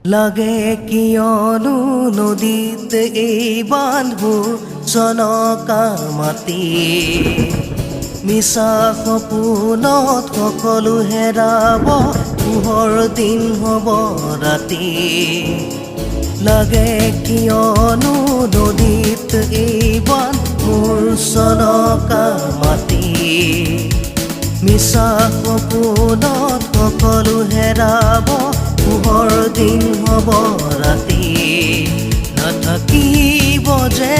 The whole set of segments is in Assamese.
লাগে কিয়নো নদীত এই বান্ধবোৰ চনকা মাটি মিছা সপোনত সকলো হেৰাব পোহৰ দিন হ'ব ৰাতি লাগে কিয়নো নদীত এই বান্ধবোৰ চনকা মাটি মিছা সপোনত সকলো হেৰাব পোহৰ দিন হ'ব ৰাতি নাথাকিব যে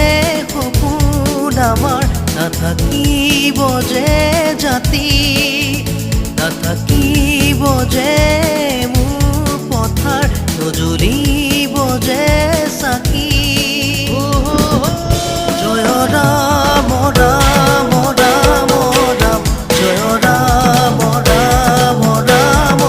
সপোন আমাৰ নাথাকিব যে জাতি নাথাকিব যে মোৰ পথাৰ নজ্বলিব যে চাকি জয় ৰাম ৰাম ৰাম ৰাম জয় ৰাম ৰাম ৰাম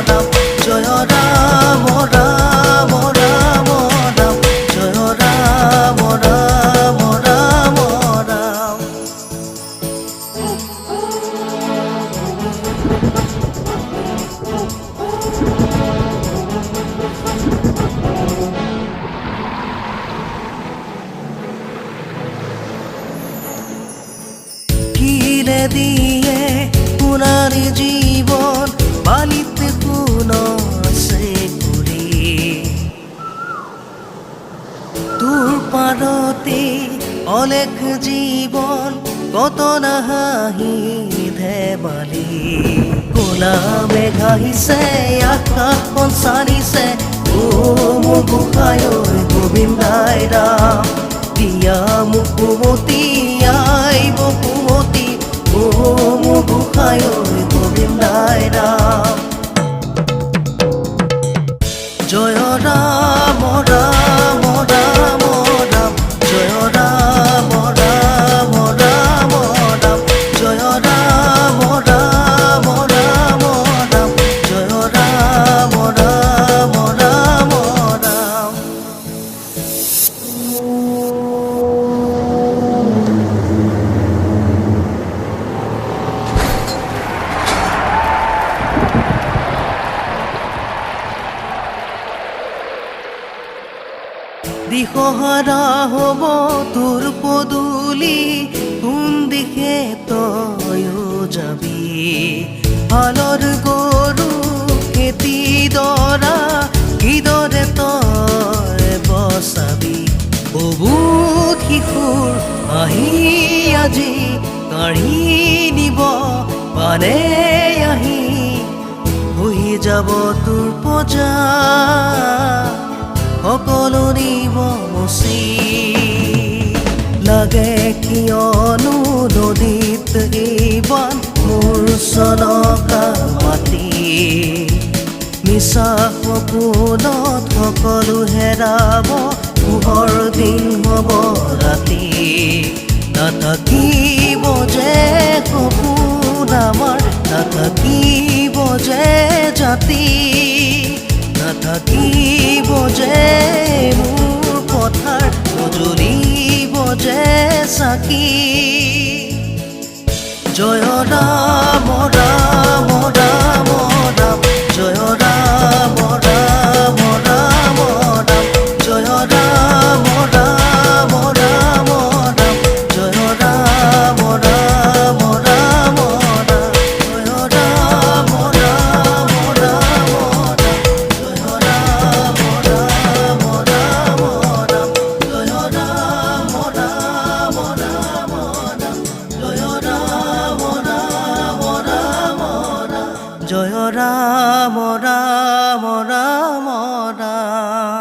ৰাম জয় ৰাম ৰাম ৰাম ৰাম জয় ৰাম ৰাম ৰাম ৰাম কিলে দিয়ে পুনারি জীবন বালিতে পুনছে ঘুরি তোর পারতে অলেখ জীবন কত না হাঁহি ধেমালি কোলা মেঘাহিছে আকাশখন চালিছে ও মোৰ গোসাঁই গোবিন্দাই ৰাম দিয়া মোক কুমতি আই বকুমতি ও মোৰ গোসাঁই গোবিন্দাই ৰাম জয় ৰাম ৰাম ৰাম ৰাম জয় ৰাম ৰাম ৰাম ৰাম জয় ৰাম ৰাম ৰাম ৰাম জয় ৰাম ৰাম ৰাম ৰাম দিশহাৰা হ'ব তোৰ পদূলি কোন দিশে তয়ো যাবি হালৰ গৰু খেতি দৰা কিদৰে তই বচাবি বহুত শিশুৰ আহি আজি কাঢ়ি নিব পানে আহি হৈ যাব তোৰ পজা সকলো নিব মচি লাগে কিয়নো নদীত এই বান্ধবোৰ চনকা মাটি মিছা সপোনত সকলো হেৰাব পোহৰ দিন হ'ব ৰাতি নাথাকিব যে সপোন আমাৰ নাথাকিব যে জাতি নাথাকিব যে মোৰ পথাৰ নজ্বলিব যে চাকি জয় ৰাম ৰাম ৰাম ৰাম জয় ৰাম ৰাম ৰাম ৰাম জয় ৰাম ৰাম ৰাম ৰাম জয় ৰাম ৰাম ৰাম ৰাম জয় ৰাম ৰাম ৰাম জয় ৰাম ৰাম ৰাম ৰাম